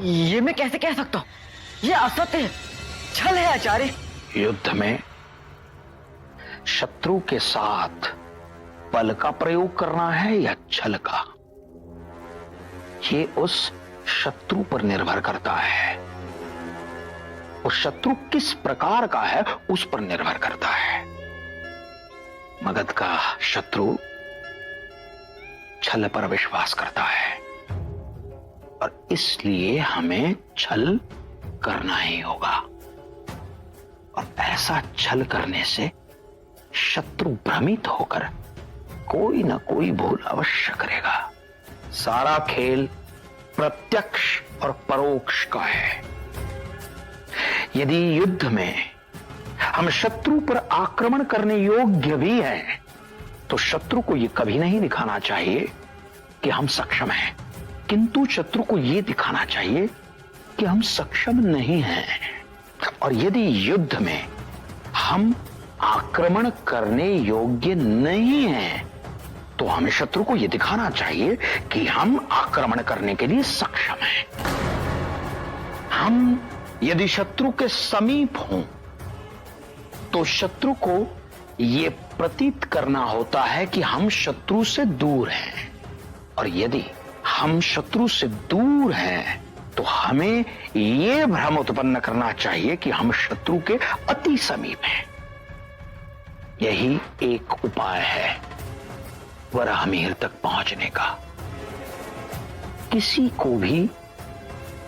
ये मैं कैसे कह सकता हूँ? ये असत्य है, छल है आचार्य। युद्ध में शत्रु के साथ बल का प्रयोग करना है या छल का, ये उस शत्रु पर निर्भर करता है। वो शत्रु किस प्रकार का है उस पर निर्भर करता है। मगध का शत्रु छल पर विश्वास करता है और इसलिए हमें छल करना ही होगा। और ऐसा छल करने से शत्रु भ्रमित होकर कोई ना कोई भूल अवश्य करेगा। सारा खेल प्रत्यक्ष और परोक्ष का है। यदि युद्ध में हम शत्रु पर आक्रमण करने योग्य भी हैं, तो शत्रु को यह कभी नहीं दिखाना चाहिए कि हम सक्षम हैं, किंतु शत्रु को यह दिखाना चाहिए कि हम सक्षम नहीं हैं। और यदि युद्ध में हम आक्रमण करने योग्य नहीं हैं, तो हमें शत्रु को यह दिखाना चाहिए कि हम आक्रमण करने के लिए सक्षम हैं। हम यदि शत्रु के समीप हों, तो शत्रु को यह प्रतीत करना होता है कि हम शत्रु से दूर हैं। और यदि हम शत्रु से दूर हैं, तो हमें यह भ्रम उत्पन्न करना चाहिए कि हम शत्रु के अति समीप हैं। यही एक उपाय है वराहमिहिर तक पहुंचने का। किसी को भी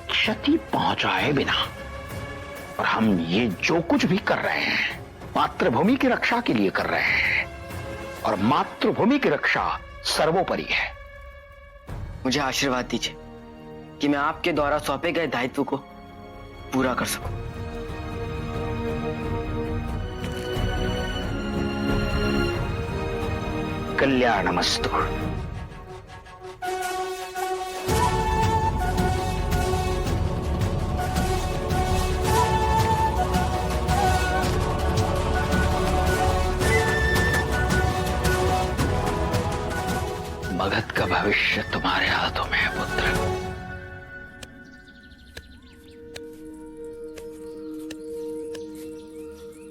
क्षति पहुंचाए बिना, और हम ये जो कुछ भी कर रहे हैं मातृभूमि की रक्षा के लिए कर रहे हैं, और मातृभूमि की रक्षा सर्वोपरि है। मुझे आशीर्वाद दीजिए कि मैं आपके द्वारा सौंपे गए दायित्व को पूरा कर सकूं। कल्याणमस्तु। मगध का भविष्य तुम्हारे हाथों में है पुत्र।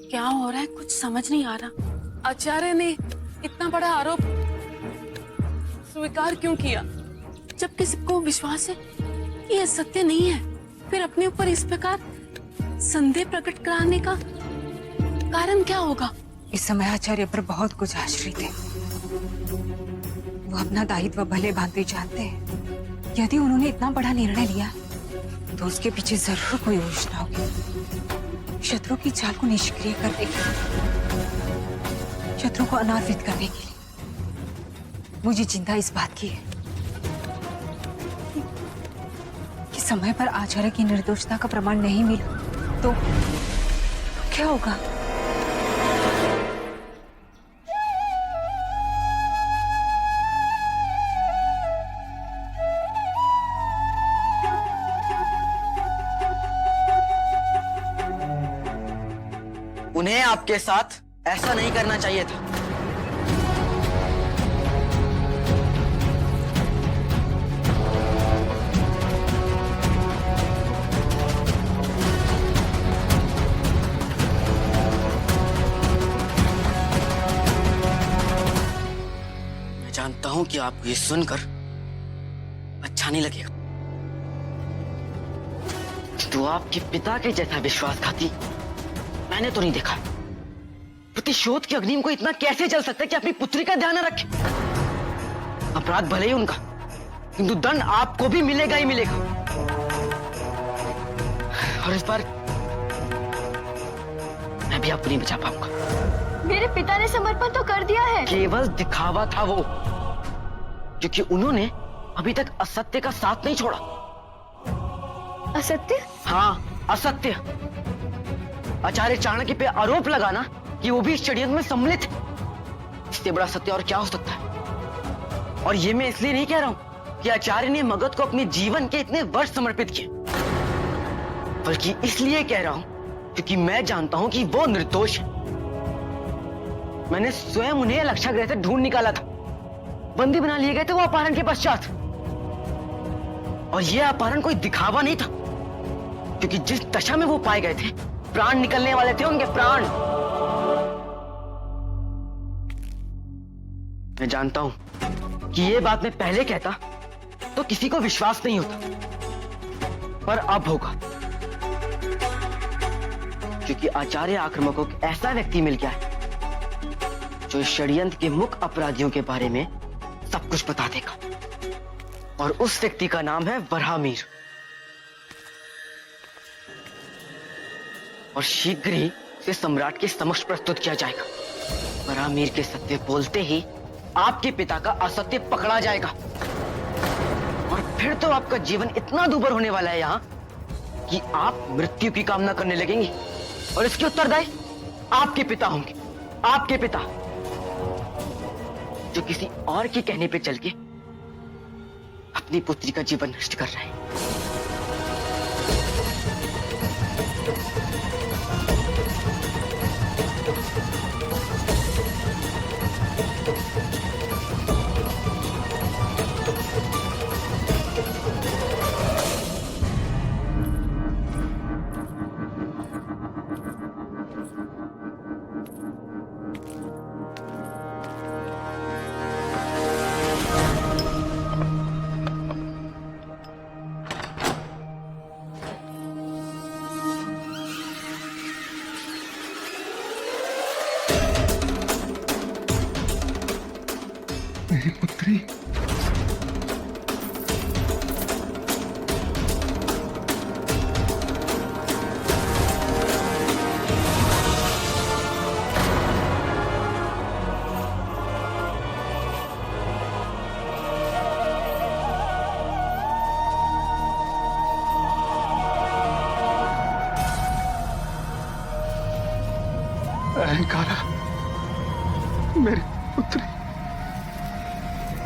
क्या हो रहा है, कुछ समझ नहीं आ रहा। आचार्य ने इतना बड़ा आरोप स्वीकार क्यों किया, जबकि सबको विश्वास है कि यह सत्य नहीं है। फिर अपने ऊपर इस प्रकार संदेह प्रकट कराने का कारण क्या होगा? इस समय आचार्य पर बहुत कुछ आश्रित है। वो अपना दायित्व भले भांति जानते हैं। यदि उन्होंने इतना बड़ा निर्णय लिया, तो उसके पीछे जरूर कोई योजना होगी। शत्रु की चाल को निष्क्रिय करने के लिए, शत्रु को अनार्वित करने के लिए। मुझे चिंता इस बात की है कि समय पर आचार्य की निर्दोषता का प्रमाण नहीं मिला तो क्या होगा? उन्हें आपके साथ ऐसा नहीं करना चाहिए था। मैं जानता हूं कि आपको ये सुनकर अच्छा नहीं लगेगा, तो आपके पिता के जैसा विश्वासघाती मैंने तो नहीं देखा। प्रतिशोध की अग्नि को इतना कैसे जल सकता है कि अपनी पुत्री का ध्यान न रखे? अपराध भले ही उनका, किंतु दंड आपको भी मिलेगा ही मिलेगा। और इस बार मैं भी आपको नहीं बचा पाऊंगा। मेरे पिता ने समर्पण तो कर दिया है। केवल दिखावा था वो, क्योंकि उन्होंने अभी तक असत्य का साथ नहीं छोड़ा। असत्य? हाँ, असत्य। आचार्य चाणक्य पे आरोप लगाना कि वो भी इस षड्यंत्र में सम्मिलित है, इससे बड़ा सत्य और क्या हो सकता है? और ये मैं इसलिए नहीं कह रहा हूं कि आचार्य ने मगध को अपने जीवन के इतने वर्ष समर्पित किए, बल्कि इसलिए कह रहा हूं क्योंकि मैं जानता हूं कि वो निर्दोष है। मैंने स्वयं उन्हें लक्षागृह से ढूंढ निकाला था। बंदी बना लिए गए थे वो अपहरण के पश्चात। और यह अपहरण कोई दिखावा नहीं था, क्योंकि जिस दशा में वो पाए गए थे, प्राण निकलने वाले थे उनके प्राण। मैं जानता हूं कि ये बात मैं पहले कहता तो किसी को विश्वास नहीं होता, पर अब होगा, क्योंकि आचार्य आक्रामक को ऐसा व्यक्ति मिल गया है जो इस षड्यंत्र के मुख्य अपराधियों के बारे में सब कुछ बता देगा, और उस व्यक्ति का नाम है वराहमिर। और शीघ्र ही इसे सम्राट के समक्ष प्रस्तुत किया जाएगा। वराहमिर के सत्य बोलते ही आपके पिता का असत्य पकड़ा जाएगा, और फिर तो आपका जीवन इतना दूभर होने वाला है यहाँ कि आप मृत्यु की कामना करने लगेंगे, और इसके उत्तरदायी आपके पिता होंगे। आपके पिता जो किसी और के कहने पे चल के अपनी पुत्री का जीवन नष्ट कर रहे हैं। मेरी पुत्री, अहंकारा, मेरी पुत्री,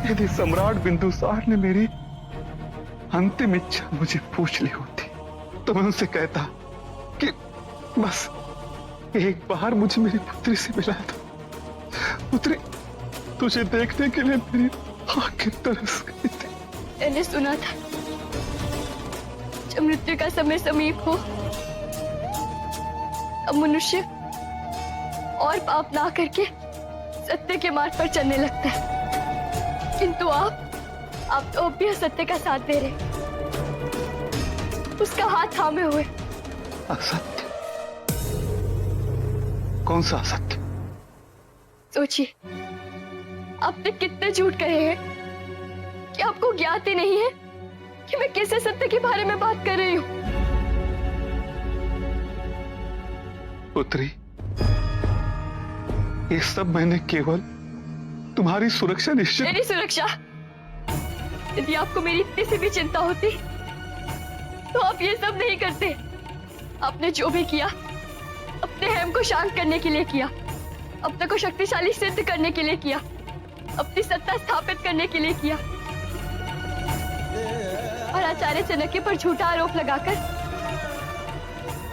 यदि सम्राट बिंदुसार ने मेरी अंतिम इच्छा मुझे पूछ ली होती तो मैं उनसे कहता कि बस एक बार मुझे मेरी पुत्री से मिला दो। पुत्री, तुझे देखने के लिए मेरी आंखें तरस गई थी। मैंने सुना था जब मृत्यु का समय समीप हो अब मनुष्य और पाप ना करके सत्य के मार्ग पर चलने लगता है, किंतु आप तो अब भी असत्य का साथ दे रहे, उसका हाथ थामे हुए। असत्य? कौन सा असत्य? सोचिए, आपने कितने झूठ कहे हैं कि आपको ज्ञात ही नहीं है कि मैं किस सत्य के बारे में बात कर रही हूँ। पुत्री, ये सब मैंने केवल तुम्हारी सुरक्षा निश्चित। मेरी सुरक्षा? यदि आपको मेरी इतनी सी भी चिंता होती तो आप ये सब नहीं करते। आपने जो भी किया अपने हेम को शांत करने के लिए किया, अपने को शक्तिशाली सिद्ध करने के लिए किया, अपनी सत्ता स्थापित करने के लिए किया, और आचार्य चाणक्य पर झूठा आरोप लगाकर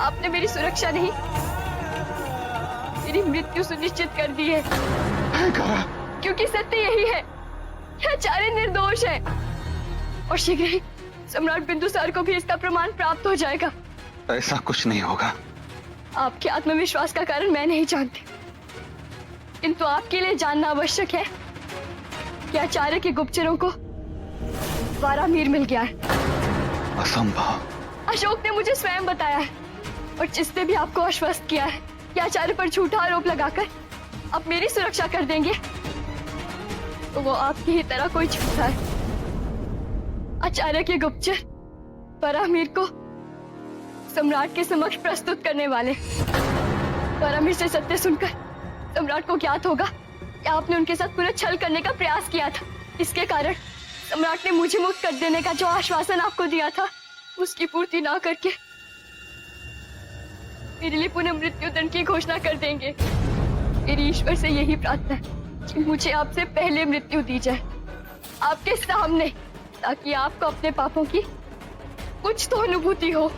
आपने मेरी सुरक्षा नहीं, मेरी मृत्यु सुनिश्चित कर दी है। क्योंकि सत्य यही है कि आचार्य निर्दोष है, और शीघ्र ही सम्राट बिंदुसार को भी इसका प्रमाण प्राप्त हो जाएगा। ऐसा कुछ नहीं होगा। आपके आत्मविश्वास का कारण मैं नहीं जानती, किंतु आपके लिए जानना आवश्यक है कि आचार्य के गुप्तचरों को वराहमिर मिल गया है। असंभव। अशोक ने मुझे स्वयं बताया है, और जिसने भी आपको आश्वस्त किया है कि आचार्य पर झूठा आरोप लगाकर आप मेरी सुरक्षा कर देंगे, तो वो आपकी ही तरह कोई झूठा है। आचार्य के गुप्तचर वराहमिर को सम्राट के समक्ष प्रस्तुत करने वाले। वराहमिर से सत्य सुनकर सम्राट को ज्ञात होगा कि आपने उनके साथ पूरा छल करने का प्रयास किया था। इसके कारण सम्राट ने मुझे मुक्त कर देने का जो आश्वासन आपको दिया था, उसकी पूर्ति ना करके मेरे लिए पुनः मृत्यु दंड की घोषणा कर देंगे। मेरी ईश्वर से यही प्रार्थना है कि मुझे आपसे पहले मृत्यु दी जाए, आपके सामने, ताकि आपको अपने पापों की कुछ तो अनुभूति हो।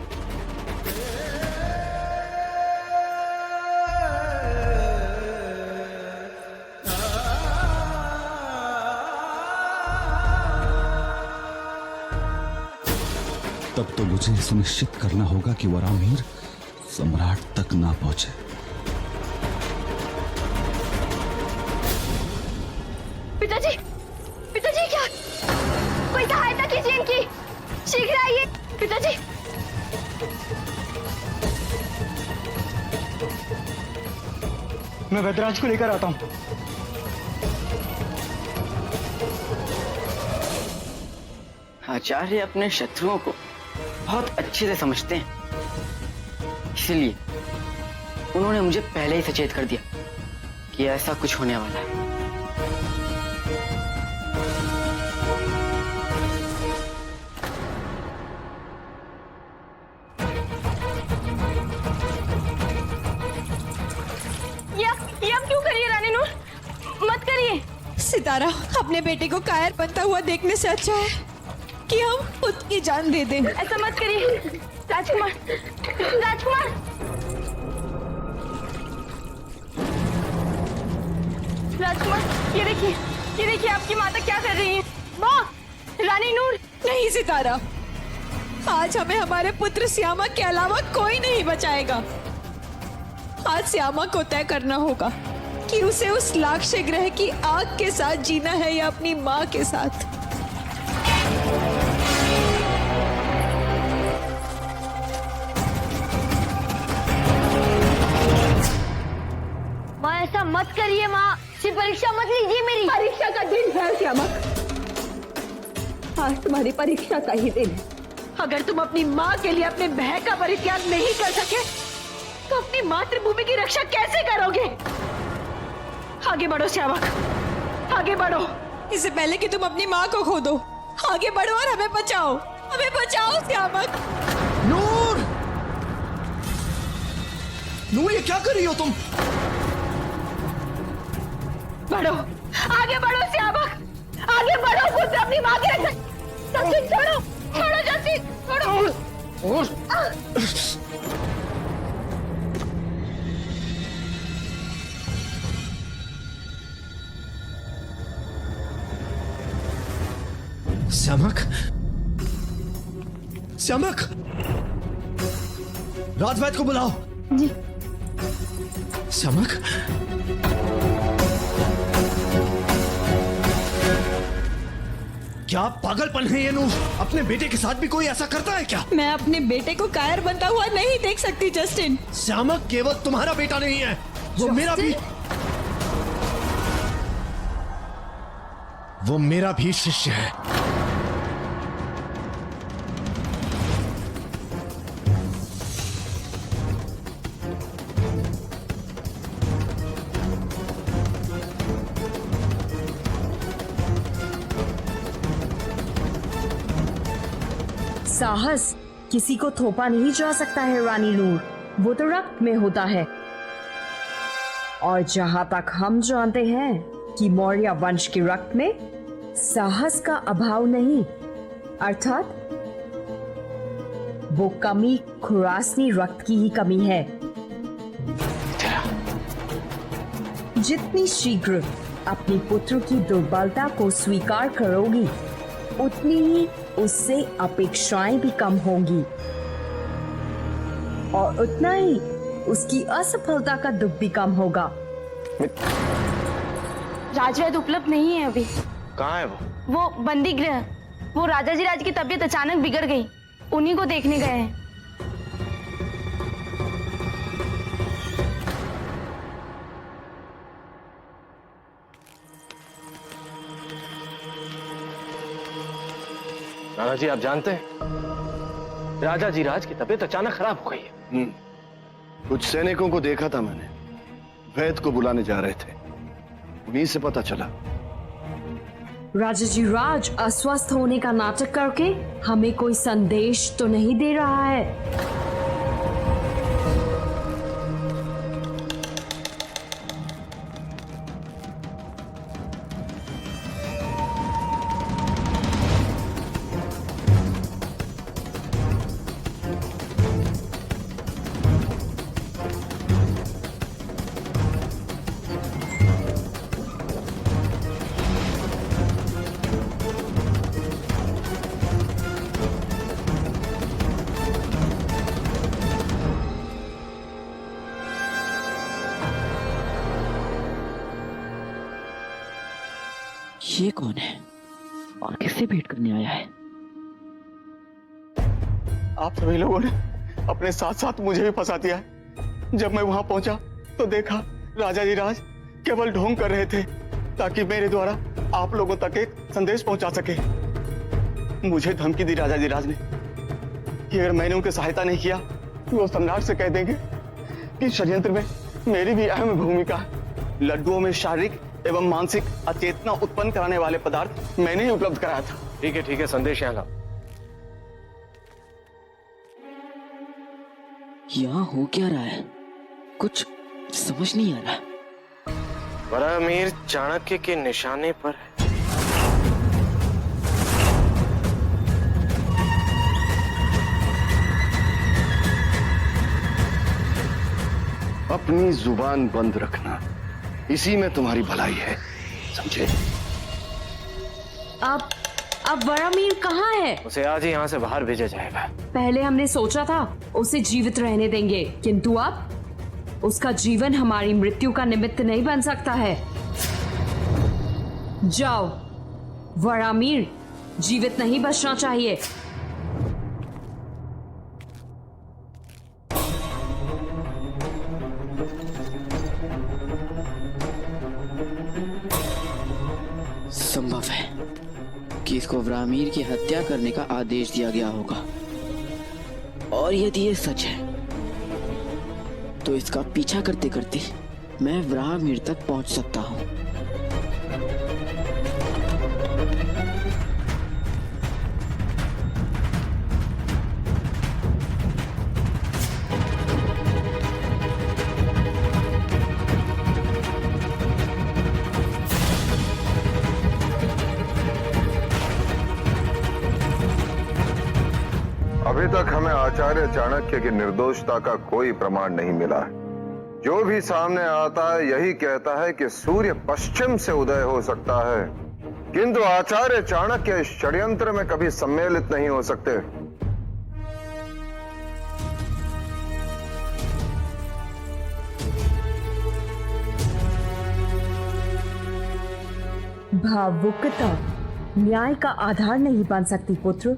तब तो मुझे सुनिश्चित करना होगा कि वरामीर सम्राट तक ना पहुंचे। पिताजी, पिताजी क्या? कोई सहायता कीजिए इनकी, शीघ्र आइए पिताजी। मैं वैद्यराज को लेकर आता हूं। आचार्य अपने शत्रुओं को बहुत अच्छे से समझते हैं, इसलिए उन्होंने मुझे पहले ही सचेत कर दिया कि ऐसा कुछ होने वाला है। ये आप क्यों करिए रानी नूर? मत करिए। सितारा, अपने बेटे को कायर बनता हुआ देखने से अच्छा है कि हम खुद की जान दे दें। ऐसा मत करिए राजकुमार, राजकुमार। राजकुमार, ये देखिए आपकी माता क्या कर रही है। माँ, रानी नूर। नहीं सितारा, आज हमें हमारे पुत्र श्यामा के अलावा कोई नहीं बचाएगा। आज श्यामा को तय करना होगा कि उसे उस लाक्ष्य ग्रह की आग के साथ जीना है या अपनी माँ के साथ। माँ ऐसा मत करिए माँ, सिर्फ परीक्षा मत लीजिए मेरी। परीक्षा का दिन है श्यामा, आज तुम्हारी परीक्षा का ही दिन है। अगर तुम अपनी माँ के लिए अपने भय का परित्याग नहीं कर सके तो अपनी मातृभूमि की रक्षा कैसे करोगे? आगे बढ़ो श्यामक, आगे बढ़ो। इससे पहले कि तुम अपनी माँ को खो दो, आगे बढ़ो और हमें बचाओ, हमें बचाओ श्यामक। नूर, नूर ये क्या कर रही हो तुम? बढ़ो, आगे बढ़ो श्यामक, आगे बढ़ो। पुत्र अपनी माँ की रक्षा। जस्टिन छोड़ो, छोड़ो जस्टिन, छोड़ो। श्यामक, श्यामक, राजवैद्य को बुलाओ। जी। श्यामक, क्या पागलपन है ये नूर? अपने बेटे के साथ भी कोई ऐसा करता है क्या? मैं अपने बेटे को कायर बनता हुआ नहीं देख सकती जस्टिन। श्यामक केवल तुम्हारा बेटा नहीं है, वो मेरा भी शिष्य है। साहस किसी को थोपा नहीं जा सकता है रानी नूर, वो तो रक्त में होता है। और जहां तक हम जानते हैं कि मौर्य वंश के रक्त में साहस का अभाव नहीं, अर्थात वो कमी खुरासनी रक्त की ही कमी है। जितनी शीघ्र अपनी पुत्र की दुर्बलता को स्वीकार करोगी, उतनी ही उससे अपेक्षाएं भी कम होंगी और उतना ही उसकी असफलता का दुख भी कम होगा। राजवैद्य उपलब्ध नहीं है अभी। कहाँ है वो बंदी गृह। वो राजा जी राज की तबीयत अचानक बिगड़ गई, उन्हीं को देखने गए हैं। नाना जी, आप जानते हैं राजा जी राज की तबीयत अचानक खराब हो गई है। कुछ सैनिकों को देखा था मैंने, वैद्य को बुलाने जा रहे थे, उन्हीं से पता चला। राजा जी राज अस्वस्थ होने का नाटक करके हमें कोई संदेश तो नहीं दे रहा है। ये कौन है और किससे भेंट करने आया है? आप सभी लोगों ने अपने साथ साथ मुझे भी फंसा दिया है। जब मैं वहां पहुंचा तो देखा राजा जी राज केवल ढोंग कर रहे थे ताकि मेरे द्वारा आप लोगों तक एक संदेश पहुंचा सके। मुझे धमकी दी राजा जी राज ने कि अगर मैंने उनकी सहायता नहीं किया तो वो सम्राट से कह देंगे कि षड्यंत्र में मेरी भी अहम भूमिका है। लड्डुओं में शारीरिक एवं मानसिक अचेतना उत्पन्न कराने वाले पदार्थ मैंने ही उपलब्ध कराया था। ठीक है, संदेश यहाँ लाओ। यहाँ हो क्या रहा है? कुछ समझ नहीं आ रहा। वरामीर चाणक्य के निशाने पर है। अपनी जुबान बंद रखना, इसी में तुम्हारी भलाई है, समझे? अब वरामीर कहाँ है? उसे आज ही यहाँ से बाहर भेजा जाएगा। पहले हमने सोचा था उसे जीवित रहने देंगे, किंतु अब उसका जीवन हमारी मृत्यु का निमित्त नहीं बन सकता है। जाओ, वरामीर जीवित नहीं बचना चाहिए। संभव है कि इसको व्रामीर की हत्या करने का आदेश दिया गया होगा, और यदि ये सच है तो इसका पीछा करते करते मैं व्रामीर तक पहुंच सकता हूं। अभी तक हमें आचार्य चाणक्य की निर्दोषता का कोई प्रमाण नहीं मिला है। जो भी सामने आता है यही कहता है कि सूर्य पश्चिम से उदय हो सकता है, किंतु आचार्य चाणक्य इस षड्यंत्र में कभी सम्मिलित नहीं हो सकते। भावुकता न्याय का आधार नहीं बन सकती पुत्र।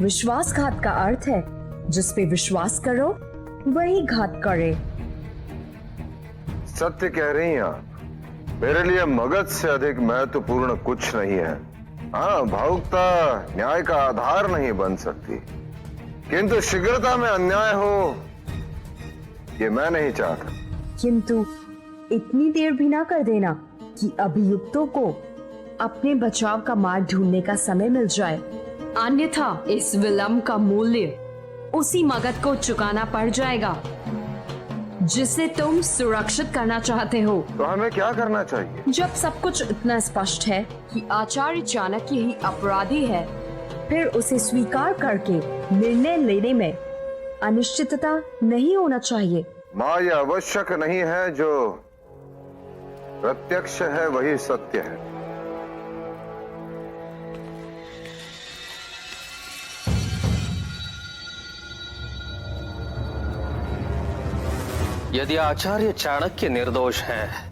विश्वासघात का अर्थ है जिस पे विश्वास करो वही घात करे। सत्य कह रही हैं आप। मेरे लिए मगध से अधिक महत्वपूर्ण कुछ नहीं है। हाँ, भावुकता न्याय का आधार नहीं बन सकती, किंतु शीघ्रता में अन्याय हो ये मैं नहीं चाहता। किंतु इतनी देर भी ना कर देना कि अभियुक्तों को अपने बचाव का मार्ग ढूंढने का समय मिल जाए, अन्यथा इस विलंब का मूल्य उसी मगध को चुकाना पड़ जाएगा जिसे तुम सुरक्षित करना चाहते हो। तो हमें क्या करना चाहिए? जब सब कुछ इतना स्पष्ट है कि आचार्य चाणक्य ही अपराधी है, फिर उसे स्वीकार करके निर्णय लेने में अनिश्चितता नहीं होना चाहिए। माँ, यह आवश्यक नहीं है, जो प्रत्यक्ष है वही सत्य है। यदि आचार्य चाणक्य निर्दोष है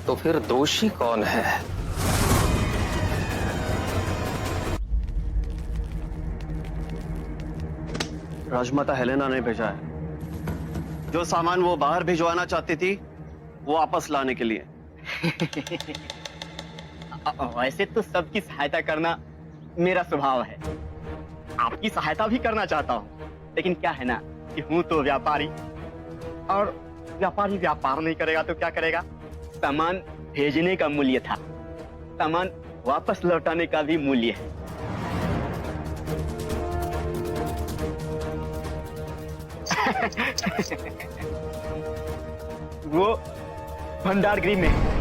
तो फिर दोषी कौन है? राजमाता हेलेना ने भेजा है। जो सामान वो बाहर भिजवाना चाहती थी वो वापस लाने के लिए। वैसे तो सबकी सहायता करना मेरा स्वभाव है, आपकी सहायता भी करना चाहता हूँ, लेकिन क्या है ना कि हूं तो व्यापारी, और व्यापारी व्यापार नहीं करेगा तो क्या करेगा? सामान भेजने का मूल्य था, सामान वापस लौटाने का भी मूल्य है। वो भंडार गृह में।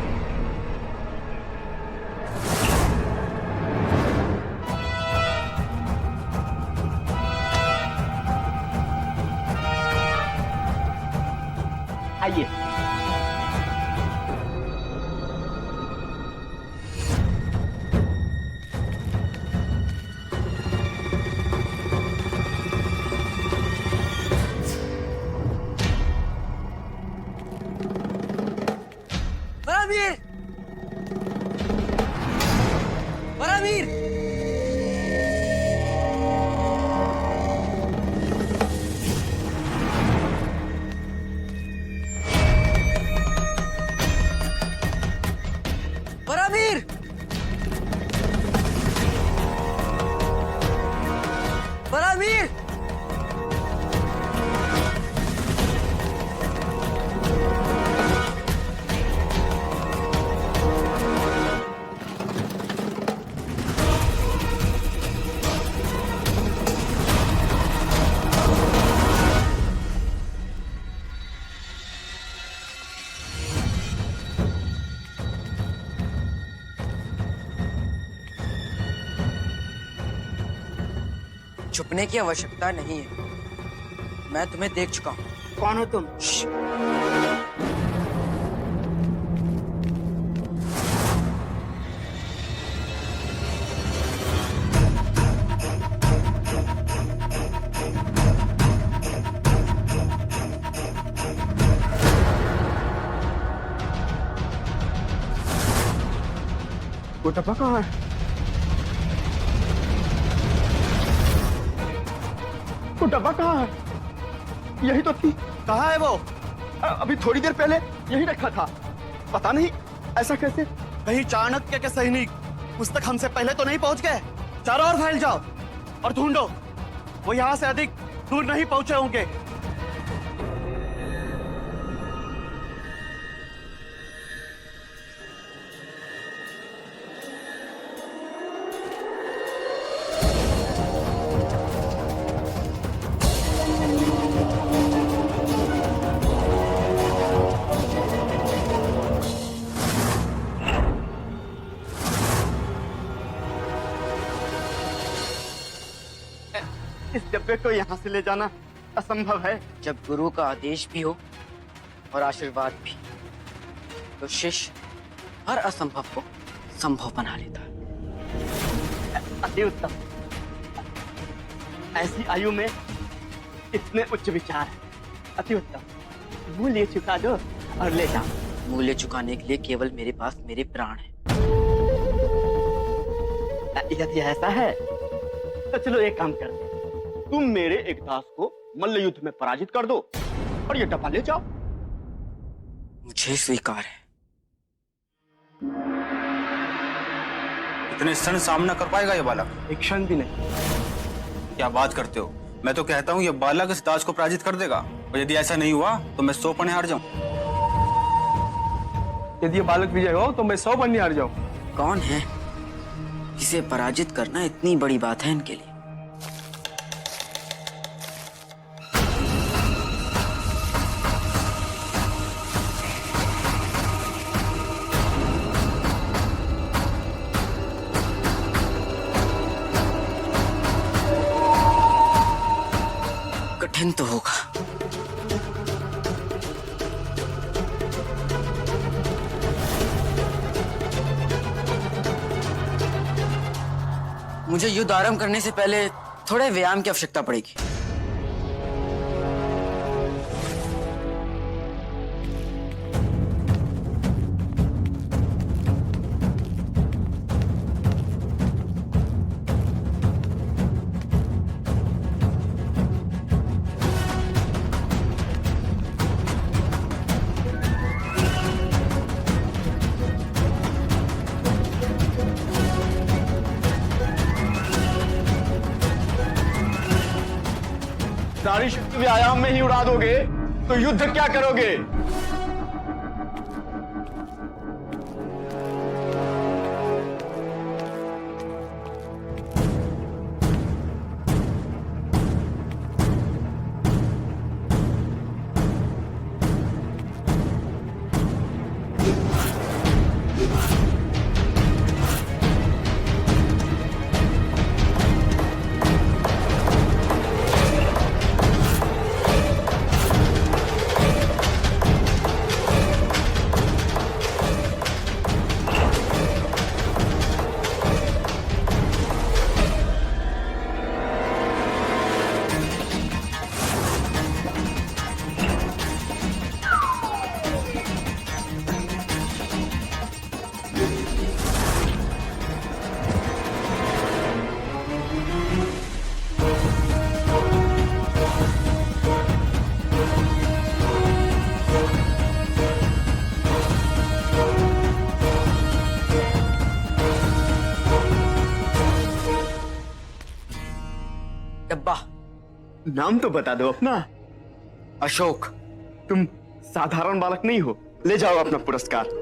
आइए। परमवीर! परमवीर! परमवीर! छुपने की आवश्यकता नहीं है, मैं तुम्हें देख चुका हूं। कौन हो तुम? वो डब्बा कहाँ है? वो डब्बा कहाँ है? यही तो थी। कहाँ है वो? अभी थोड़ी देर पहले यही रखा था। पता नहीं ऐसा कैसे। कहीं चाणक्य के सैनिक पुस्तक हमसे पहले तो नहीं पहुंच गए? चारों ओर फैल जाओ और ढूंढो, वो यहाँ से अधिक दूर नहीं पहुंचे होंगे। इस डब्बे को यहाँ से ले जाना असंभव है। जब गुरु का आदेश भी हो और आशीर्वाद भी, तो शिष्य हर असंभव को संभव बना लेता है। अति उत्तम। ऐसी आयु में इतने उच्च विचार है। अति उत्तम। मूल्य चुका दो और ले जाओ। मूल्य चुकाने के लिए केवल मेरे पास मेरे प्राण हैं। यदि ऐसा है तो चलो एक काम कर, तुम मेरे एक दास को मल्ल युद्ध में पराजित कर दो और ये डब्बा ले जाओ। मुझे स्वीकार है। इतने क्षण सामना कर पाएगा ये बालक? एक क्षण भी नहीं। क्या बात करते हो? मैं तो कहता हूँ ये बालक इस दास को पराजित कर देगा, और यदि ऐसा नहीं हुआ तो मैं 100 पन्ने हार जाऊं। यदि ये बालक विजय हो तो मैं 100 पन्ने हार जाऊं। कौन है जिसे पराजित करना इतनी बड़ी बात है इनके लिए? कठिन तो होगा। मुझे युद्ध आरंभ करने से पहले थोड़े व्यायाम की आवश्यकता पड़ेगी। सारी शक्ति व्यायाम में ही उड़ा दोगे तो युद्ध क्या करोगे? नाम तो बता दो अपना। अशोक। तुम साधारण बालक नहीं हो, ले जाओ अपना पुरस्कार।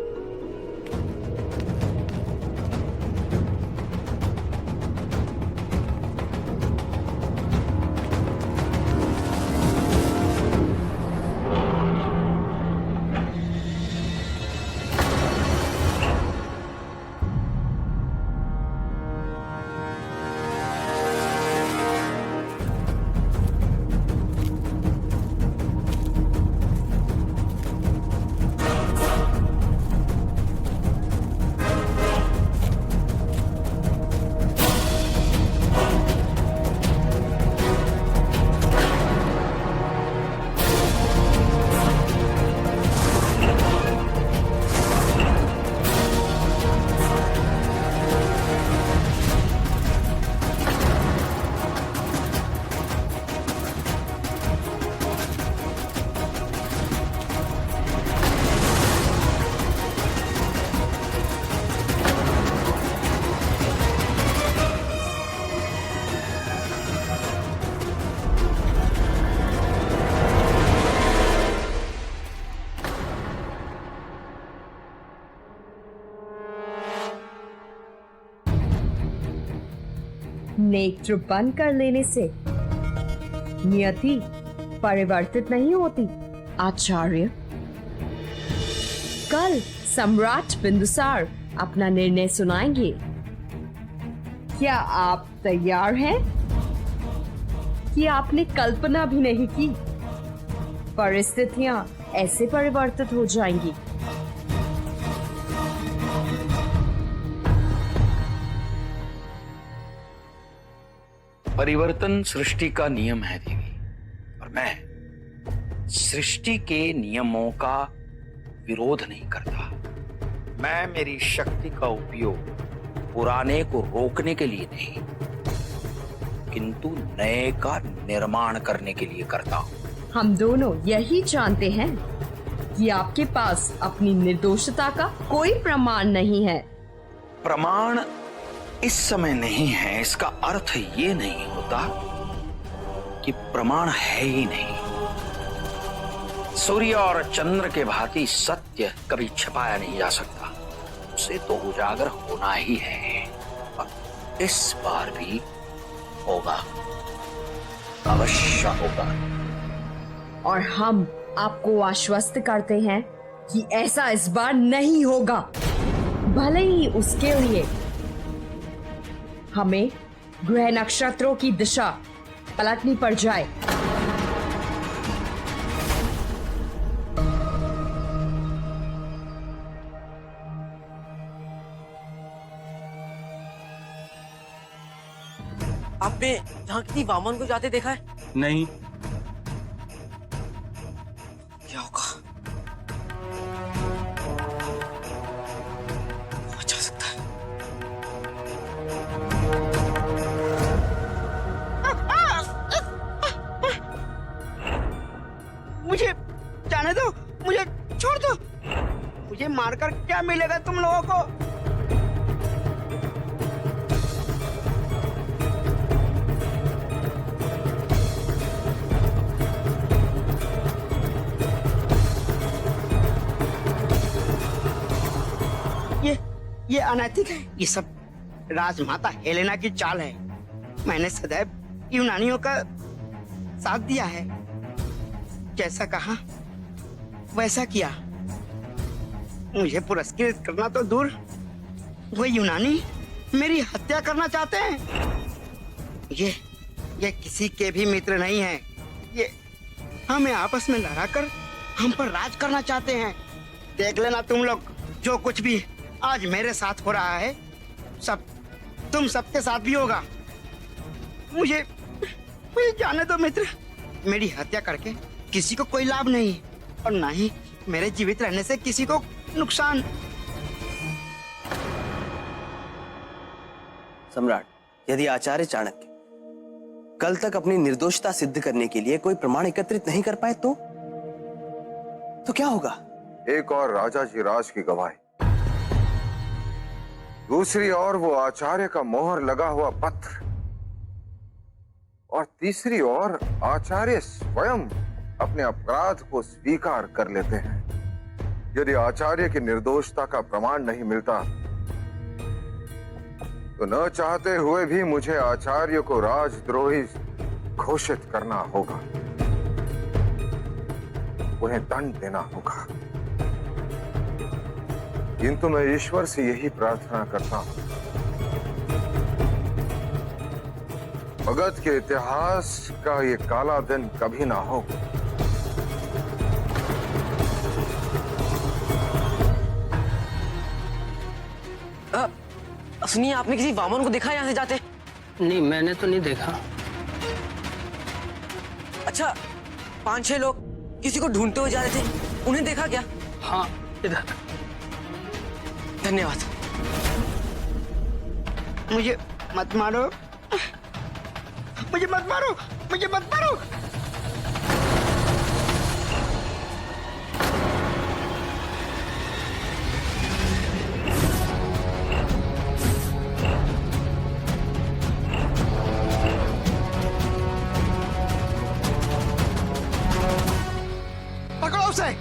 नेत्र बंद कर लेने से नियति परिवर्तित नहीं होती आचार्य। कल सम्राट बिंदुसार अपना निर्णय सुनाएंगे। क्या आप तैयार हैं? कि आपने कल्पना भी नहीं की परिस्थितियां ऐसे परिवर्तित हो जाएंगी। परिवर्तन सृष्टि का नियम है देवी, और मैं सृष्टि के नियमों का विरोध नहीं करता। मैं मेरी शक्ति का उपयोग पुराने को रोकने के लिए नहीं, किंतु नए का निर्माण करने के लिए करता हूं। हम दोनों यही जानते हैं कि आपके पास अपनी निर्दोषता का कोई प्रमाण नहीं है। प्रमाण इस समय नहीं है, इसका अर्थ ये नहीं होता कि प्रमाण है ही नहीं। सूर्य और चंद्र के भांति सत्य कभी छिपाया नहीं जा सकता, उसे तो उजागर होना ही है, और इस बार भी होगा, अवश्य होगा। और हम आपको आश्वस्त करते हैं कि ऐसा इस बार नहीं होगा, भले ही उसके लिए हमें ग्रह नक्षत्रों की दिशा पलटनी पड़ जाए। आपने झांकती वामन को जाते देखा है? नहीं। क्या होगा? बचा सकता है। मुझे जाने दो, मुझे छोड़ दो। मुझे मारकर क्या मिलेगा तुम लोगों को? ये अनैतिक है। ये सब राजमाता हेलेना की चाल है। मैंने सदैव यूनानियों का साथ दिया है, जैसा कहा वैसा किया। मुझे पुरस्कृत करना तो दूर, वो यूनानी मेरी हत्या करना चाहते हैं। ये किसी के भी मित्र नहीं है। ये हमें आपस में लड़ाकर हम पर राज करना चाहते हैं। देख लेना तुम लोग, जो कुछ भी आज मेरे साथ हो रहा है सब तुम सबके साथ भी होगा। मुझे जाने दो मित्र। मेरी हत्या करके किसी को कोई लाभ नहीं, और ना ही मेरे जीवित रहने से किसी को नुकसान। सम्राट, यदि आचार्य चाणक्य कल तक अपनी निर्दोषता सिद्ध करने के लिए कोई प्रमाण एकत्रित नहीं कर पाए तो क्या होगा? एक और राजा जी राज की गवाही, दूसरी ओर वो आचार्य का मोहर लगा हुआ पत्र। और तीसरी ओर आचार्य स्वयं अपने अपराध को स्वीकार कर लेते हैं। यदि आचार्य की निर्दोषता का प्रमाण नहीं मिलता तो न चाहते हुए भी मुझे आचार्य को राजद्रोही घोषित करना होगा, उन्हें दंड देना होगा। किंतु मैं ईश्वर से यही प्रार्थना करता हूं, मगध के इतिहास का ये काला दिन कभी ना हो। सुनिए, आपने किसी वामन को देखा यहाँ से जाते? नहीं, मैंने तो नहीं देखा। अच्छा, 5-6 लोग किसी को ढूंढते हुए जा रहे थे, उन्हें देखा क्या? हाँ, इधर। धन्यवाद। मुझे मत मारो, मुझे मत मारो, मुझे मत मारो। पकड़ो उसे।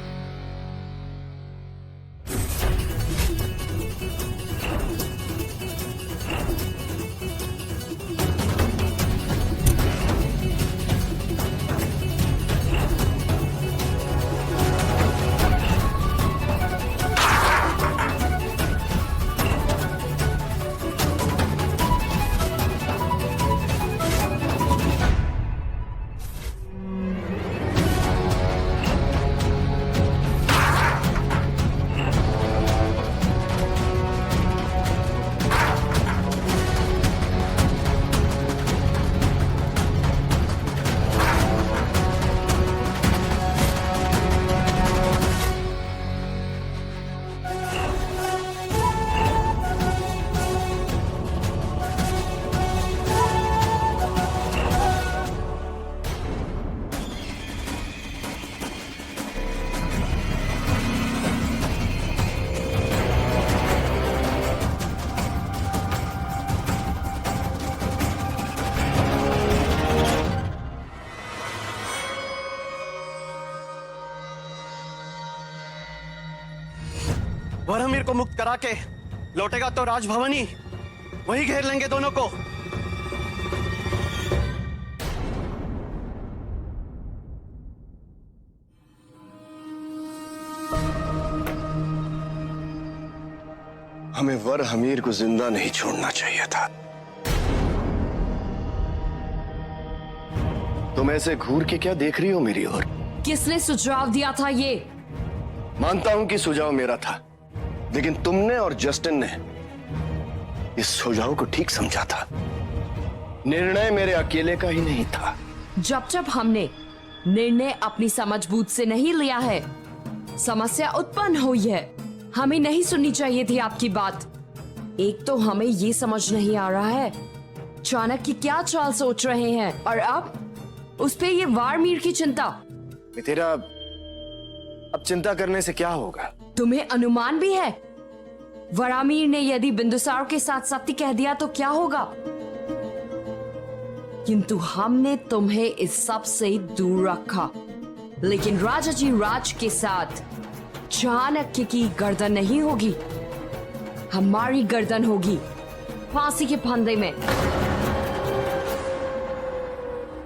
वरहमीर को मुक्त करा के लौटेगा तो राजभवन ही, वही घेर लेंगे दोनों को। हमें वरहमीर को जिंदा नहीं छोड़ना चाहिए था। तुम ऐसे घूर के क्या देख रही हो मेरी ओर? किसने सुझाव दिया था ये? मानता हूं कि सुझाव मेरा था, लेकिन तुमने और जस्टिन ने इस सुझाव को ठीक समझा था। निर्णय मेरे अकेले का ही नहीं था। जब हमने निर्णय अपनी समझबूझ से नहीं लिया है, समस्या उत्पन्न हुई है। हमें नहीं सुननी चाहिए थी आपकी बात। एक तो हमें ये समझ नहीं आ रहा है चाणक्य क्या चाल सोच रहे हैं, और अब उस पे ये वारमीर की चिंता। तेरा अब चिंता करने से क्या होगा? तुम्हें अनुमान भी है? वरामीर ने यदि बिंदुसार के साथ सत्य कह दिया तो क्या होगा? किंतु हमने तुम्हें इस सब से दूर रखा, लेकिन राजा जी राज के साथ चाणक्य की गर्दन नहीं होगी, हमारी गर्दन होगी फांसी के फंदे में।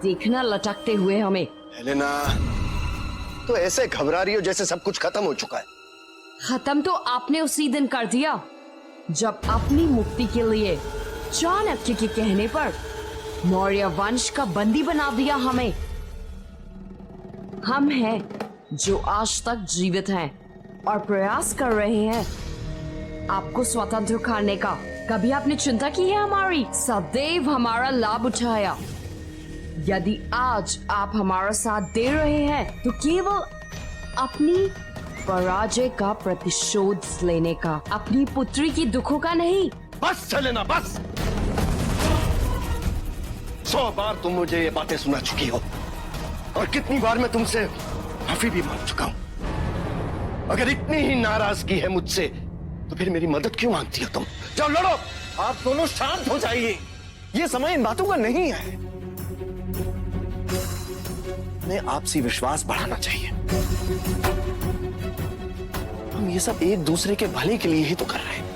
देखना लटकते हुए हमें। हेलेना, तो ऐसे घबरा रही हो जैसे सब कुछ खत्म हो चुका है। खत्म तो आपने उसी दिन कर दिया जब अपनी मुक्ति के लिए चाणक्य के कहने पर मौर्य वंश का बंदी बना दिया हमें। हम हैं जो आज तक जीवित हैं और प्रयास कर रहे हैं आपको स्वतंत्र करने का। कभी आपने चिंता की है हमारी? सदैव हमारा लाभ उठाया। यदि आज आप हमारा साथ दे रहे हैं तो केवल अपनी पराजय का प्रतिशोध लेने का, अपनी पुत्री की दुखों का नहीं। बस हेलेना, बस। 100 बार तुम मुझे ये बातें सुना चुकी हो, और कितनी बार मैं तुमसे माफी भी मांग चुका हूं। अगर इतनी ही नाराजगी है मुझसे तो फिर मेरी मदद क्यों मांगती हो तुम? जाओ लड़ो। आप दोनों शांत हो जाइए, ये समय इन बातों का नहीं है। हमें आपसी विश्वास बढ़ाना चाहिए। हम ये सब एक दूसरे के भले के लिए ही तो कर रहे हैं।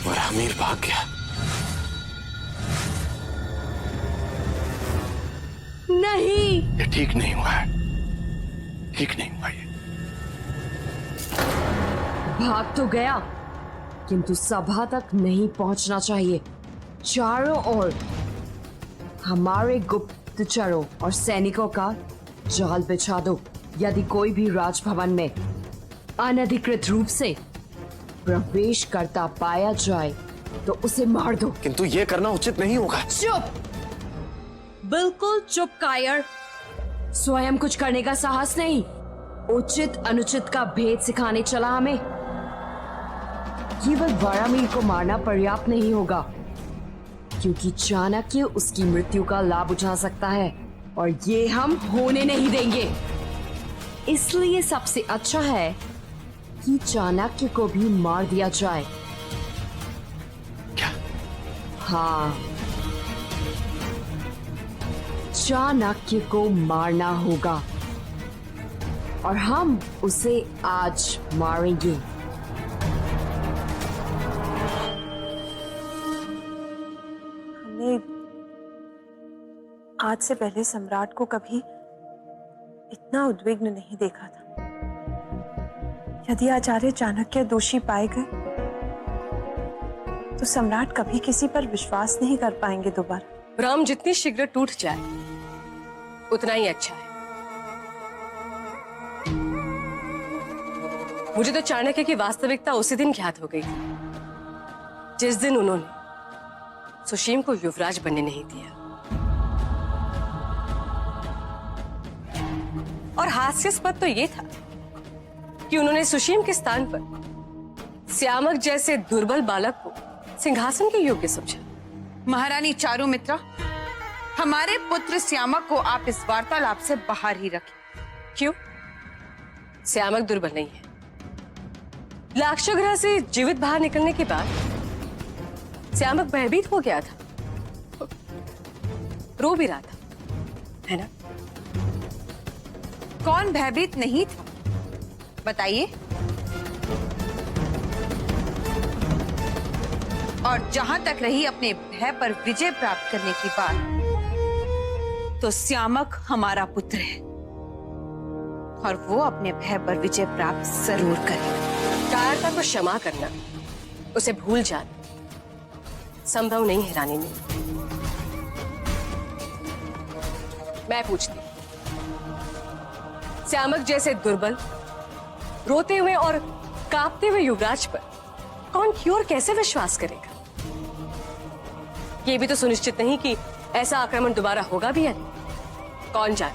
वरामीर भाग गया। नहीं, ये ठीक नहीं हुआ है, ठीक नहीं हुआ ये। भाग तो गया, किंतु सभा तक नहीं पहुंचना चाहिए। चारों ओर हमारे गुप्तचरों और सैनिकों का जाल बिछा दो। यदि कोई भी राजभवन में अनधिकृत रूप से प्रवेश करता पाया जाए तो उसे मार दो। किंतु ये करना उचित नहीं होगा। चुप, बिल्कुल चुप कायर। स्वयं कुछ करने का साहस नहीं, उचित अनुचित का भेद सिखाने चला हमें। केवल वारामीर को मारना पर्याप्त नहीं होगा, क्योंकि चाणक्य उसकी मृत्यु का लाभ उठा सकता है और ये हम होने नहीं देंगे। इसलिए सबसे अच्छा है कि चाणक्य को भी मार दिया जाए। क्या? हाँ, चाणक्य को मारना होगा और हम उसे आज मारेंगे। हमने आज से पहले सम्राट को कभी इतना उद्विग्न नहीं देखा था। यदि आचार्य चाणक्य दोषी पाए गए तो सम्राट कभी किसी पर विश्वास नहीं कर पाएंगे दोबारा। राम जितनी शीघ्र टूट जाए उतना ही अच्छा है। मुझे तो चाणक्य की वास्तविकता उसी दिन ज्ञात हो गई थी जिस दिन उन्होंने सुशीम को युवराज बनने नहीं दिया। और हास्यास्पद तो ये था कि उन्होंने सुशीम के स्थान पर श्यामक जैसे दुर्बल बालक को सिंहासन के योग्य समझा। महारानी चारुमित्रा, हमारे पुत्र श्यामक को आप इस वार्तालाप से बाहर ही रखें। क्यों? श्यामक दुर्बल नहीं है। लाक्षागृह से जीवित बाहर निकलने के बाद श्यामक भयभीत हो गया था, रो भी रहा था, है ना? कौन भयभीत नहीं था, बताइए। और जहां तक रही अपने भय पर विजय प्राप्त करने की बात, तो श्यामक हमारा पुत्र है और वो अपने भय पर विजय प्राप्त जरूर करेगा। कायरता को क्षमा करना, उसे भूल जाना संभव नहीं है रानी ने। मैं पूछती, श्यामक जैसे दुर्बल, रोते हुए और कांपते हुए युवराज पर कौन क्यों और कैसे विश्वास करेगा? ये भी तो सुनिश्चित नहीं कि ऐसा आक्रमण दोबारा होगा भी या नहीं। कौन जाने,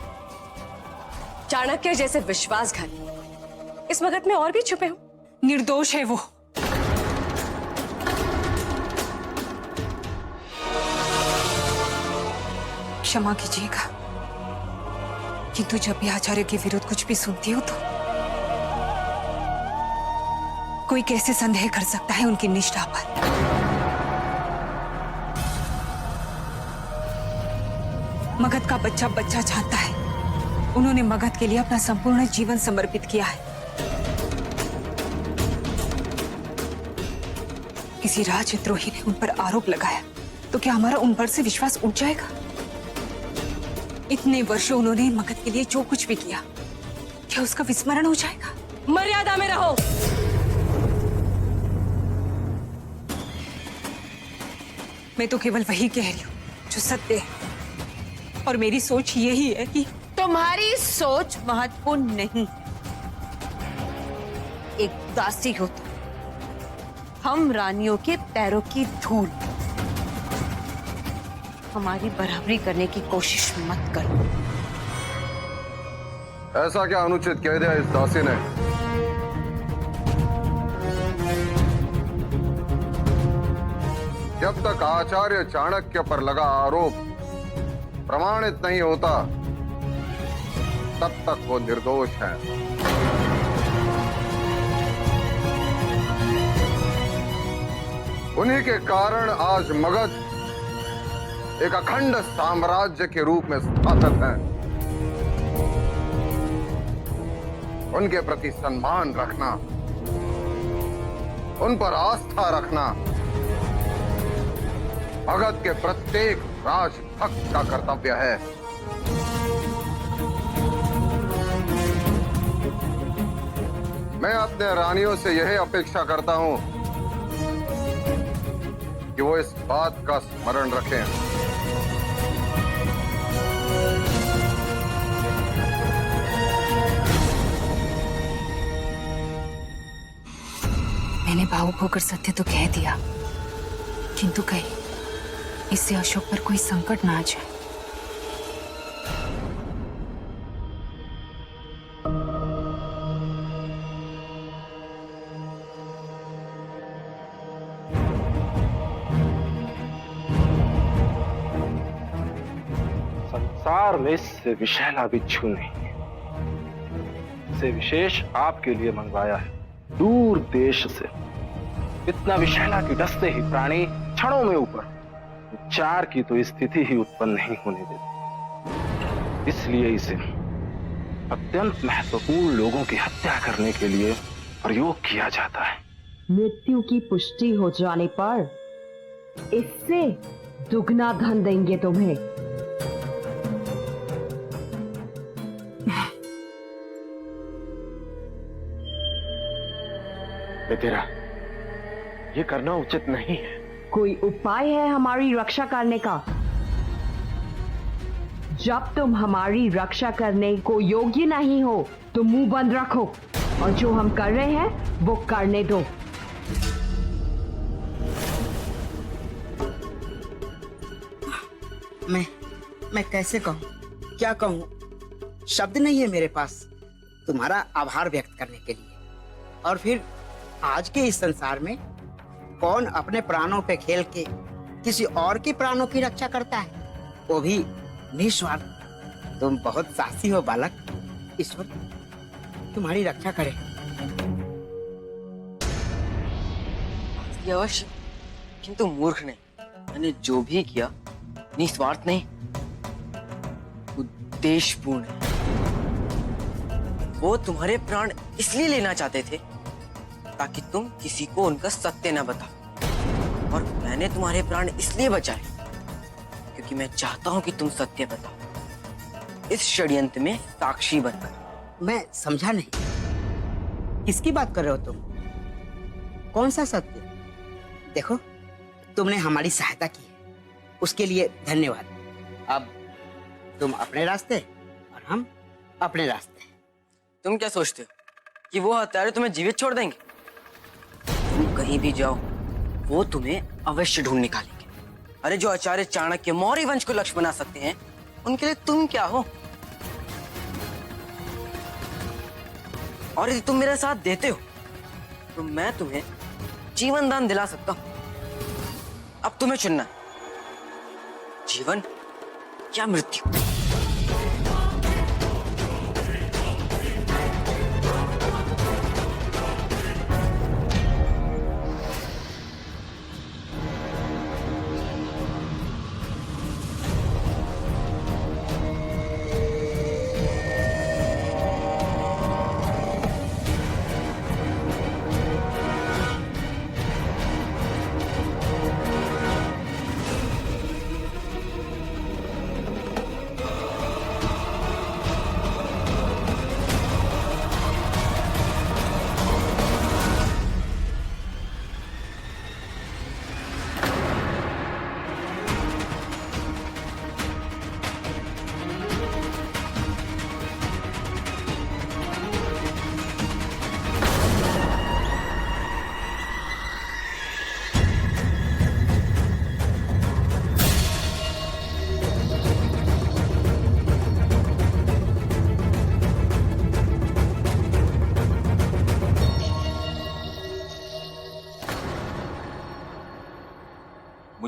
चाणक्य जैसे विश्वासघाती इस मगध में और भी छुपे हो। निर्दोष है वो। क्षमा कीजिएगा, किंतु जब भी आचार्य के विरुद्ध कुछ भी सुनती हो तो कोई कैसे संदेह कर सकता है उनकी निष्ठा पर। मगध का बच्चा बच्चा चाहता है। उन्होंने मगध के लिए अपना संपूर्ण जीवन समर्पित किया है। किसी राजद्रोही ने उन पर आरोप लगाया तो क्या हमारा उन पर से विश्वास उठ जाएगा? इतने वर्षों उन्होंने मगध के लिए जो कुछ भी किया, क्या उसका विस्मरण हो जाएगा? मर्यादा में रहो। मैं तो केवल वही कह रही हूँ जो सत्य है, और मेरी सोच यही है कि तुम्हारी सोच महत्वपूर्ण नहीं। एक दासी हो तो हम रानियों के पैरों की धूल, हमारी बराबरी करने की कोशिश मत करो। ऐसा क्या अनुचित कह दिया इस दासी ने? जब तक आचार्य चाणक्य पर लगा आरोप प्रमाणित नहीं होता तब तक वो निर्दोष है। उन्हीं के कारण आज मगध एक अखंड साम्राज्य के रूप में स्थापित है। उनके प्रति सम्मान रखना, उन पर आस्था रखना मगध के प्रत्येक राजभक्त का कर्तव्य है। मैं अपने रानियों से यही अपेक्षा करता हूं कि वो इस बात का स्मरण रखें। मैंने भावुक होकर सत्य तो कह दिया, किंतु कहीं इससे अशोक पर कोई संकट ना आ जाए। संसार में इससे विशैला बिच्छू नहीं है। इसे विशेष आपके लिए मंगवाया है, दूर देश से। इतना विशैला कि डसते ही प्राणी क्षणों में ऊपर, चार की तो स्थिति ही उत्पन्न नहीं होने देती। इसलिए इसे अत्यंत महत्वपूर्ण लोगों की हत्या करने के लिए प्रयोग किया जाता है। मृत्यु की पुष्टि हो जाने पर इससे दुगना धन देंगे तुम्हें। तेरा ये करना उचित नहीं है। कोई उपाय है हमारी रक्षा करने का? जब तुम हमारी रक्षा करने को योग्य नहीं हो तो मुंह बंद रखो और जो हम कर रहे हैं वो करने दो। मैं कैसे कहूं, क्या कहूं, शब्द नहीं है मेरे पास तुम्हारा आभार व्यक्त करने के लिए। और फिर आज के इस संसार में कौन अपने प्राणों पे खेल के किसी और के प्राणों की रक्षा करता है, वो भी निस्वार्थ। तुम बहुत साहसी हो बालक, ईश्वर तुम्हारी रक्षा करे। अवश्य, किंतु मूर्ख नहीं। मैंने जो भी किया निस्वार्थ नहीं, उद्देश्यपूर्ण है। वो तुम्हारे प्राण इसलिए लेना चाहते थे ताकि तुम किसी को उनका सत्य न बताओ, और मैंने तुम्हारे प्राण इसलिए बचाए क्योंकि मैं चाहता हूं कि तुम सत्य बताओ, इस षड्यंत्र में साक्षी बनकर। मैं समझा नहीं, किसकी बात कर रहे हो तुम? कौन सा सत्य? देखो, तुमने हमारी सहायता की है, उसके लिए धन्यवाद। अब तुम अपने रास्ते और हम अपने रास्ते। तुम क्या सोचते हो कि वो हत्यारे तुम्हें जीवित छोड़ देंगे? तुम कहीं भी जाओ वो तुम्हें अवश्य ढूंढ निकालेंगे। अरे जो आचार्य चाणक्य मौर्य वंश को लक्ष्य बना सकते हैं, उनके लिए तुम क्या हो? और यदि तुम मेरा साथ देते हो तो मैं तुम्हें जीवन दान दिला सकता हूं। अब तुम्हें चुनना, जीवन या मृत्यु।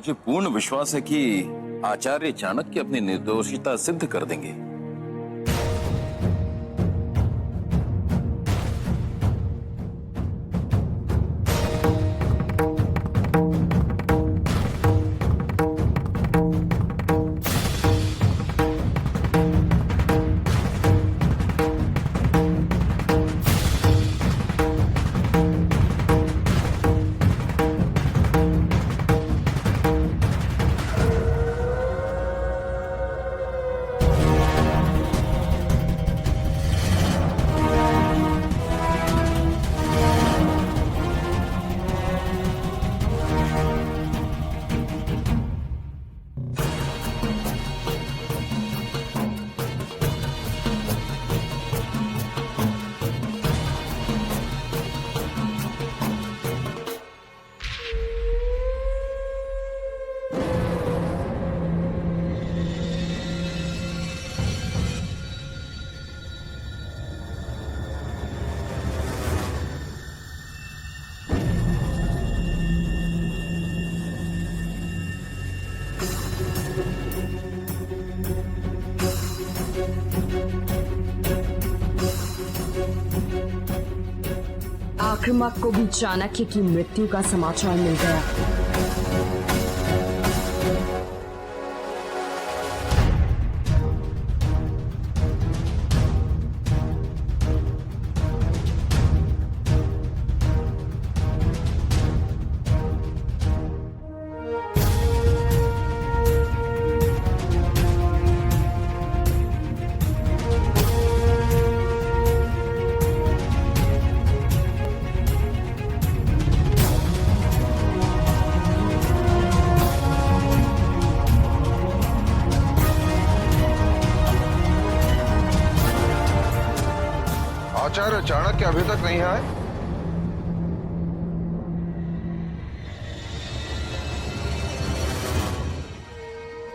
मुझे पूर्ण विश्वास है कि आचार्य चाणक्य अपनी निर्दोषिता सिद्ध कर देंगे। आक्रमक को भी चाणक्य की मृत्यु का समाचार मिल गया। आचार्य चाणक्य अभी तक नहीं आए।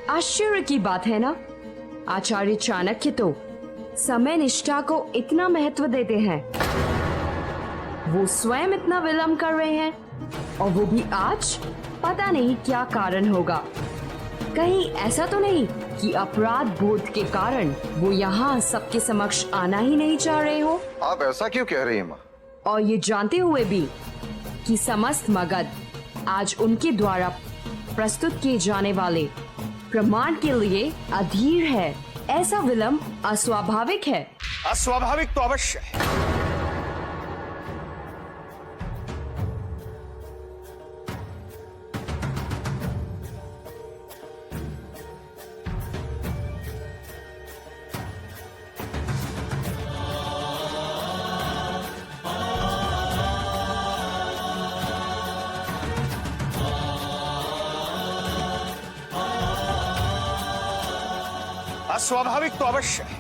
आश्चर्य की बात है ना, आचार्य चाणक्य तो समय निष्ठा को इतना महत्व देते हैं, वो स्वयं इतना विलंब कर रहे हैं, और वो भी आज। पता नहीं क्या कारण होगा। कहीं ऐसा तो नहीं कि अपराध बोध के कारण वो यहाँ सबके समक्ष आना ही नहीं चाह रहे हो? आप ऐसा क्यों कह रही हैं माँ? और ये जानते हुए भी कि समस्त मगध आज उनके द्वारा प्रस्तुत किए जाने वाले प्रमाण के लिए अधीर है, ऐसा विलंब अस्वाभाविक है। अस्वाभाविक तो अवश्य है। स्वाभाविक तो अवश्य है,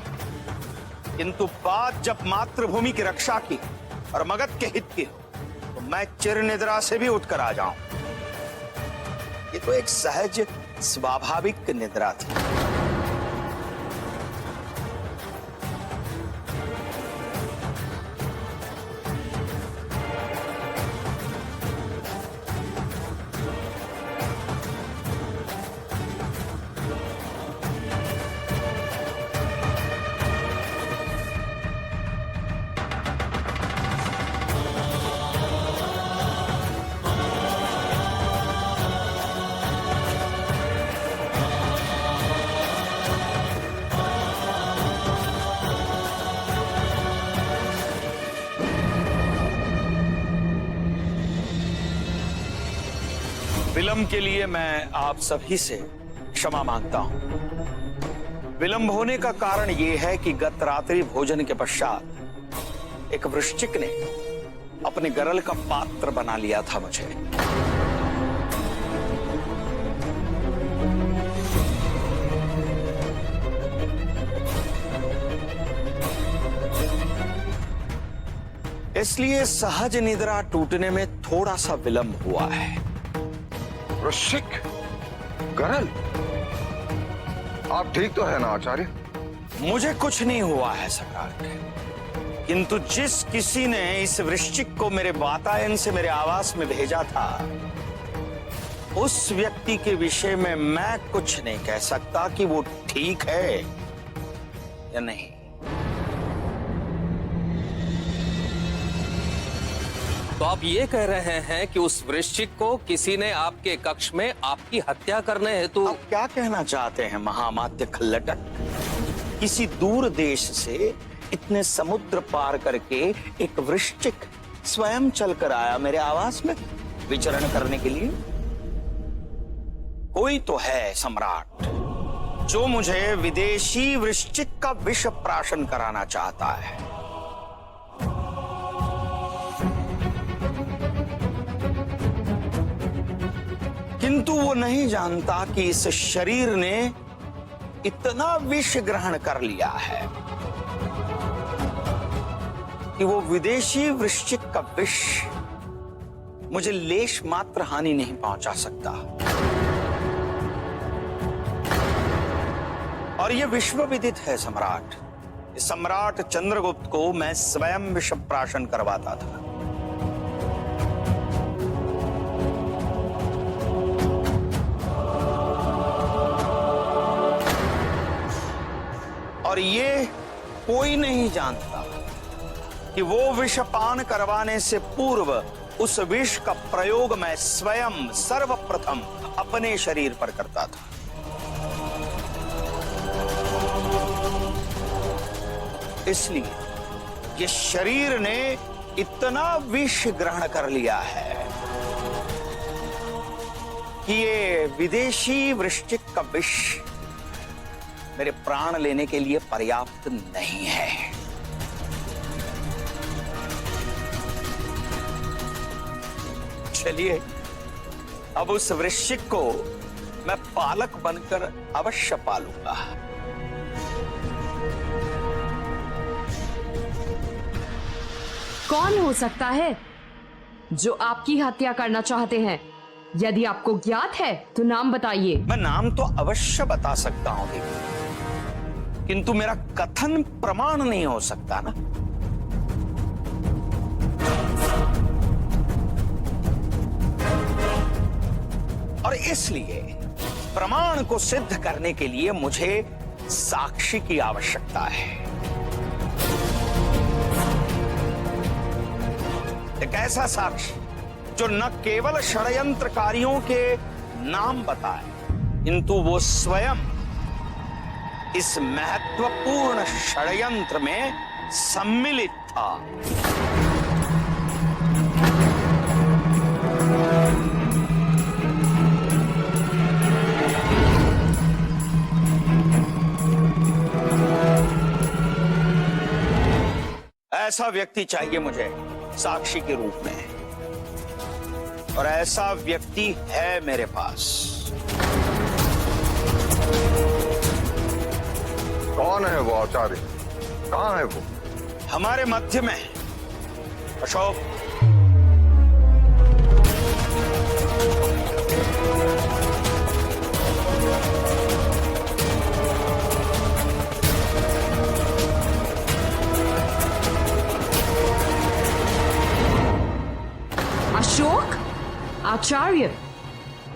किंतु बात जब मातृभूमि की रक्षा की और मगध के हित की हो, तो मैं चिर निद्रा से भी उठकर आ जाऊं। ये तो एक सहज स्वाभाविक निद्रा थी। विलंब के लिए मैं आप सभी से क्षमा मांगता हूं। विलंब होने का कारण यह है कि गत रात्रि भोजन के पश्चात एक वृश्चिक ने अपने गरल का पात्र बना लिया था मुझे। इसलिए सहज निद्रा टूटने में थोड़ा सा विलंब हुआ है। वृश्चिक, गरल, आप ठीक तो है ना आचार्य? मुझे कुछ नहीं हुआ है सम्राट, किंतु जिस किसी ने इस वृश्चिक को मेरे वातायन से मेरे आवास में भेजा था, उस व्यक्ति के विषय में मैं कुछ नहीं कह सकता कि वो ठीक है या नहीं। तो आप ये कह रहे हैं कि उस वृश्चिक को किसी ने आपके कक्ष में आपकी हत्या करने हेतु। आप क्या कहना चाहते हैं महामात्य खल्लटक? किसी दूर देश से इतने समुद्र पार करके एक वृश्चिक स्वयं चलकर आया मेरे आवास में विचरण करने के लिए? कोई तो है सम्राट जो मुझे विदेशी वृश्चिक का विष प्राशन कराना चाहता है। किंतु वो नहीं जानता कि इस शरीर ने इतना विष ग्रहण कर लिया है कि वो विदेशी वृश्चिक का विष मुझे लेश मात्र हानि नहीं पहुंचा सकता। और ये विश्व विदित है सम्राट। सम्राट चंद्रगुप्त को मैं स्वयं विष प्राशन करवाता था। और ये कोई नहीं जानता कि वो विषपान करवाने से पूर्व उस विष का प्रयोग मैं स्वयं सर्वप्रथम अपने शरीर पर करता था। इसलिए ये शरीर ने इतना विष ग्रहण कर लिया है कि ये विदेशी वृश्चिक का विष मेरे प्राण लेने के लिए पर्याप्त नहीं है। चलिए अब उस वृश्चिक को मैं पालक बनकर अवश्य पालूंगा। कौन हो सकता है जो आपकी हत्या करना चाहते हैं? यदि आपको ज्ञात है तो नाम बताइए। मैं नाम तो अवश्य बता सकता हूं देवी, किंतु मेरा कथन प्रमाण नहीं हो सकता ना। और इसलिए प्रमाण को सिद्ध करने के लिए मुझे साक्षी की आवश्यकता है। एक ऐसा साक्षी जो न केवल षड्यंत्रकारियों के नाम बताए, किंतु वो स्वयं इस महत्वपूर्ण षड्यंत्र में सम्मिलित था। ऐसा व्यक्ति चाहिए मुझे साक्षी के रूप में, और ऐसा व्यक्ति है मेरे पास। कौन है वो आचार्य? कहां है वो? हमारे मध्य में अशोक। अशोक? आचार्य,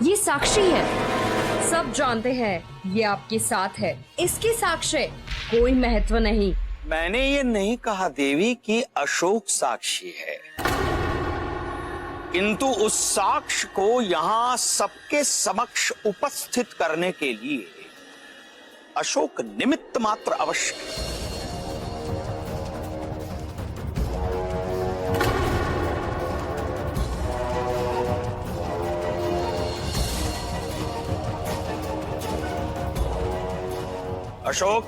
ये साक्षी है। सब जानते हैं ये आपके साथ है। इसके साक्ष्य कोई महत्व नहीं। मैंने ये नहीं कहा देवी कि अशोक साक्षी है, किंतु उस साक्ष्य को यहां सबके समक्ष उपस्थित करने के लिए अशोक निमित्त मात्र आवश्यक है। अशोक,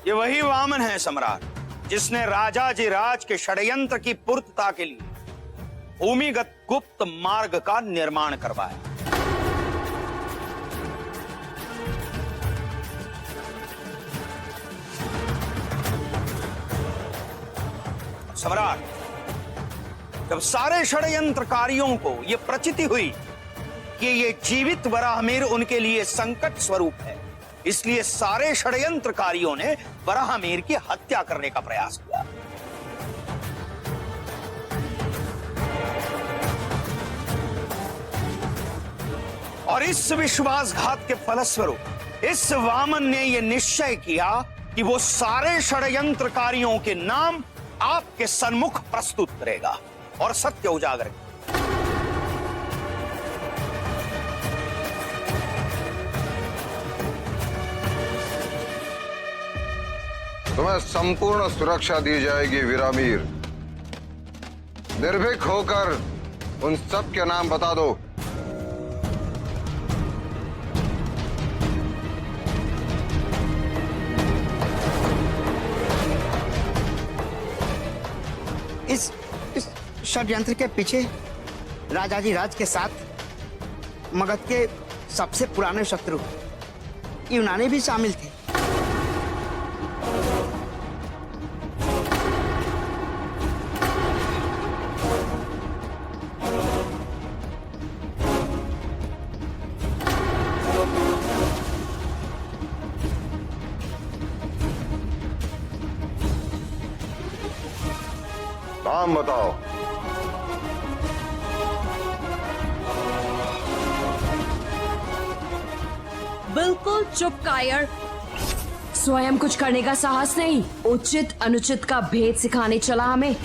ये वही वामन है सम्राट, जिसने राजाधिराज के षड्यंत्र की पूर्तता के लिए भूमिगत गुप्त मार्ग का निर्माण करवाया। सम्राट, जब सारे षड्यंत्रकारियों को यह प्रचिति हुई कि ये जीवित वराहमिहिर उनके लिए संकट स्वरूप है, इसलिए सारे षड्यंत्रकारियों ने वराहमिहिर की हत्या करने का प्रयास किया। और इस विश्वासघात के फलस्वरूप इस वामन ने यह निश्चय किया कि वो सारे षड्यंत्रकारियों के नाम आपके सन्मुख प्रस्तुत करेगा और सत्य उजागर करेगा। तुम्हें संपूर्ण सुरक्षा दी जाएगी वीरामीर। निर्भीक होकर उन सब के नाम बता दो। इस षड्यंत्र के पीछे राजाधिराज के साथ मगध के सबसे पुराने शत्रु यूनानी भी शामिल थे। नाम बताओ। बिल्कुल चुप कायर। स्वयं कुछ करने का साहस नहीं, उचित अनुचित का भेद सिखाने चला हमें।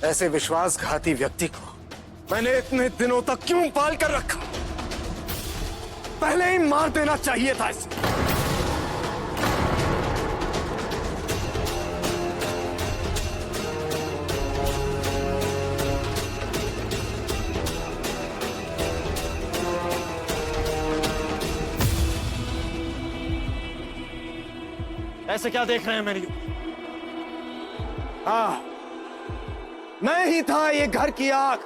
ऐसे विश्वासघाती व्यक्ति को मैंने इतने दिनों तक क्यों पाल कर रखा? पहले ही मार देना चाहिए था इसे। ऐसे क्या देख रहे हैं मेरी? हाँ, मैं ही था ये घर की आग।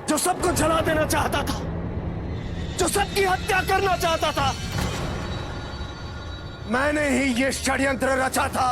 जो सबको जला देना चाहता था, जो सबकी हत्या करना चाहता था, मैंने ही ये षड्यंत्र रचा था।